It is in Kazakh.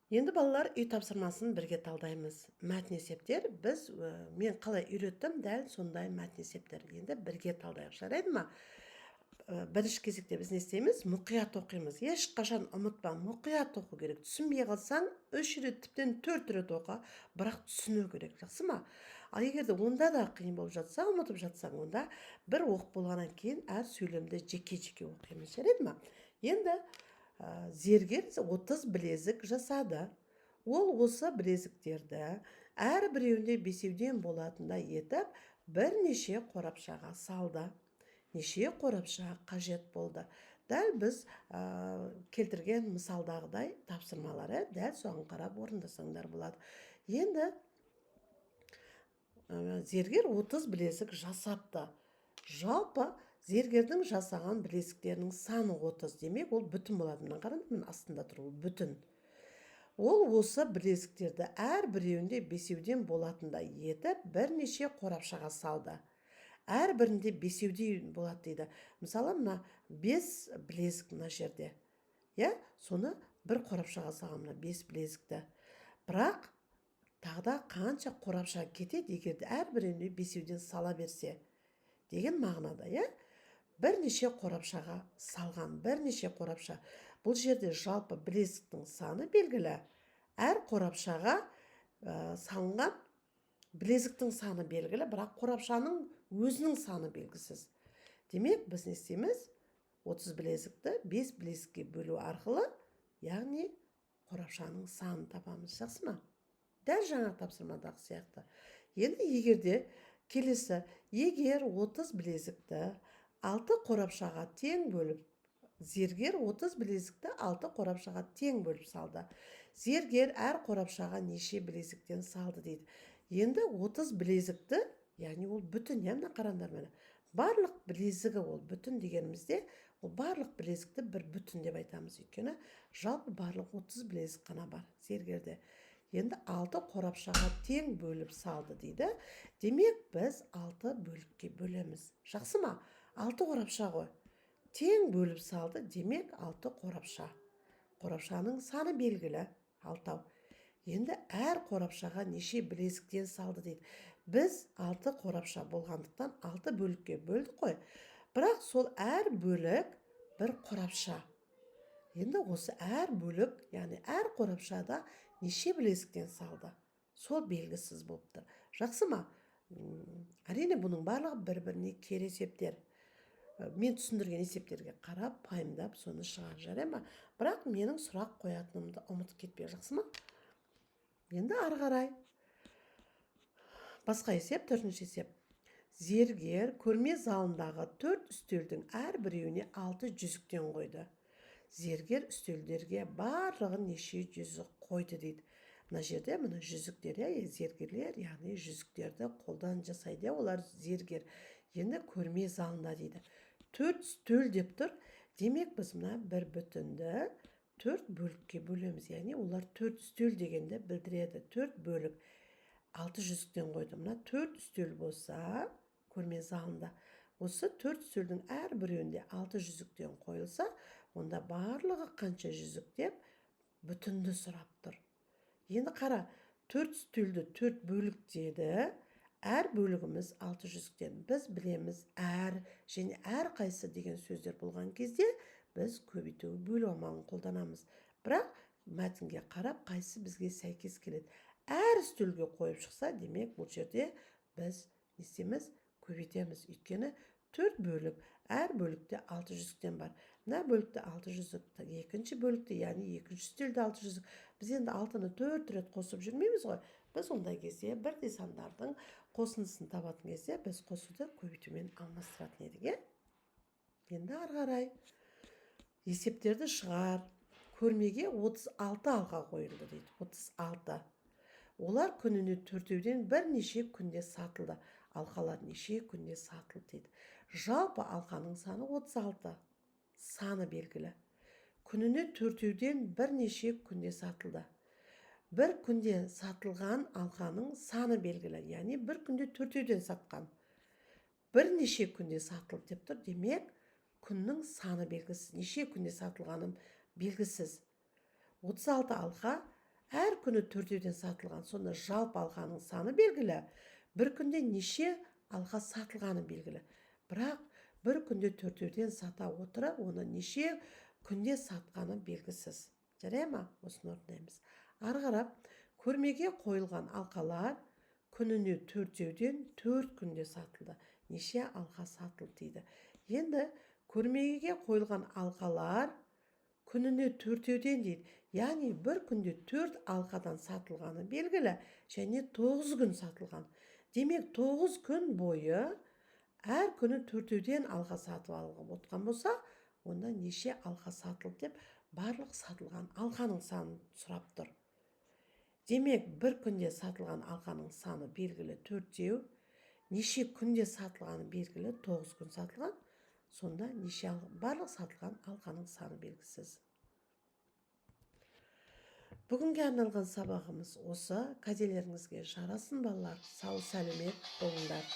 Енді балалар үй тапсырмасын бірге талдаймыз. Мәтін есептер мен қалай үйреттім, дәл сондай мәтін есептер. Енді бірге талдайық, жарайды ма? Бірінші кезекте біз не істейміз? Мұқият оқимыз. Ешқашан ұмытпа, мұқият оқу керек. Түсінбей қалсаң, 3 рет, тіптен 4 рет оқы, бірақ түсіну керек, жақсы ма? Ал егер де онда да қиын болып жатса, ұмытып жатсаң, онда бір оқып болғаннан кейін әр сөйлемді жеке-жеке оқимыз, жарайды ма? Енді зергер 30 білезік жасады. Ол осы білезіктерді әрбіреуінде бесеуден болатындай етіп бірнеше қорапшаға салды. Неше қорапша қажет болды. Дәл біз келтірген мысалдағыдай тапсырмалары дәл соған қарап орындасаңдар болады. Енді зергер 30 білезік жасапты. Жалпы зергердің жасаған білезіктерінің саны 30, демек ол бүтін болады. Мына қараңыз, міне астында тұр, ол бүтін. Ол осы білезіктерді әрбіреуінде бесеуден болатындай етіп бірнеше қорапшаға салды. Әрбірінде бесеудей болады дейді. Мысалы, мына 5 білезік мына жерде. Соны бір қорапшаға салған, мына 5 білезікті. Бірақ тағда қанша қорапша кетеді, егерде әрбірінде бесеуден сала берсе деген мағынада, бірнеше қорапшаға салған, бірнеше қорапша. Бұл жерде жалпы білезіктің саны белгілі. Әр қорапшаға салынған білезіктің саны белгілі, бірақ қорапшаның өзінің саны белгісіз. Демек, біз не істейміз? 30 білезікті 5 білезікке бөлу арқылы, яғни қорапшаның санын табамыз, жақсы ма? Дәл жаңа тапсырмадағы сияқты. Енді егерде келесі, егер 30 білезікті 6 қорапшаға тең бөліп, зергер 30 білезікті 6 қорапшаға тең бөліп салды. Зергер әр қорапшаға неше білезіктен салды дейді. Енді 30 білезікті, яғни ол бүтін, мына қараңдар мені. Барлық білезігі ол бүтін дегенімізде, ол барлық білезікті бір бүтін деп айтамыз. Өйткені жалпы барлық 30 білезік қана бар зергерде. Енді 6 қорапшаға тең бөліп салды дейді. Демек, біз 6 бөлікке бөлеміз. Жақсы ма? 6 қорапша ғой. Тең бөліп салды, демек 6 қорапша. Қорапшаның саны белгілі, 6. Енді әр қорапшаға неше білезіктен салды дейді. Біз 6 қорапша болғандықтан 6 бөлікке бөлдік қой. Бірақ сол әр бөлік бір қорапша. Енді осы әр бөлік, яғни әр қорапшада неше білезіктен салды. Сол белгісіз болып тұр. Жақсы ма? Әрине бұның барлығы бір-біріне кері есептер. Мен түсіндірген есептерге қарап, пайымдап, соны шығар, жарайды ма? Бірақ менің сұрақ қоятынымды ұмытып кетпе, жақсы ма? Енді ары қарай. Басқа есеп, 4-ші есеп. Зергер көрме залындағы 4 үстелдің әрбіреуіне 6 жүзіктен қойды. Зергер үстелдерге барлығын неше жүзік қойды дейді. Мына жерде мына жүзіктер, зергерлер, яғни жүзіктерді қолдан жасайды, олар зергер. Енді көрме залында дейді. 4 үстел деп тұр. Демек, біз мына бір бүтінді 4 бөлікке бөлеміз. Яғни олар 4 үстел дегенде білдіреді. 4 бөлік. 6 жүзіктен қойды. Мына 4 үстел болса, көрме залында. Осы 4 үстелдің әрбіреуінде 6 жүзіктен қойылса, онда барлығы қанша жүзік деп бүтінді сұрап тұр. Енді қара, 4 үстелді 4 бөлік деді. Әр бөлігіміз 6 жүзіктен. Біз білеміз әр және әр қайсы деген сөздер болған кезде біз көбейту бөлу амалын қолданамыз. Бірақ мәтінге қарап қайсы бізге сәйкес келеді. Әр үстелге қойып шықса, демек бұл жерде біз не істейміз? Көбейтеміз. Өйткені 4 бөлік, әр бөлікте 6 жүзіктен бар. Мына бөлікте 6 жүзік, екінші бөлікте, яғни екінші үстелде 6 жүзік. Біз енді 6-ны 4 рет қосып жүрмейміз ғой. Біз ондай кезде бірдей сандардың қосындысын табатын кезде біз қосуды көбейтумен алмастыратын едік. Енді ары қарай. Есептерді шығар. Көрмеге 36 алқа қойылды дейді. 36. Олар күніне 4-ден бірнеше күнде сатылды. Алқалар неше күнде сатылды дейді. Жалпы алқаның саны 36. Саны белгілі. Күніне 4-ден бірнеше күнде сатылды. Бір күнде сатылған алқаның саны белгілі. Яғни бір күнде 4-ден сатқан. Бірнеше күнде сатылды деп тұр. Демек, күннің саны белгісіз. Неше күнде сатылғаным белгісіз. 36 алқа әр күні төртеуден сатылған, сонда жалпы алқаның саны белгілі. Бір күнде неше алқа сатылғаны белгілі. Бірақ бір күнде төртеуден сата отырып, оны неше күнде сатқаны белгісіз. Жарай ма? Осыны орындаймыз. Ары қарап, көрмеге қойылған алқалар күніне төртеуден 4 күнде сатылды. Неше алқа сатылды дейді. Енді көрмеге қойылған алқалар күніне төртеуден дейді. Яғни бір күнде 4 алқадан сатылғаны белгілі, және 9 күн сатылған. Демек 9 күн бойы әр күні төртеуден алқа сатып алып отқан болса, онда неше алқа сатылды деп барлық сатылған алқаның санын сұрап тұр. Демек бір күнде сатылған алқаның саны белгілі 4-теу, неше күнде сатылғаны белгілі 9 күн сатылған, сонда неше барлық сатылған алқаның саны белгісіз. Бүгінге арналған сабағымыз осы. Кәделеріңізге жарасын балалар. Сау сәлемет болыңдар.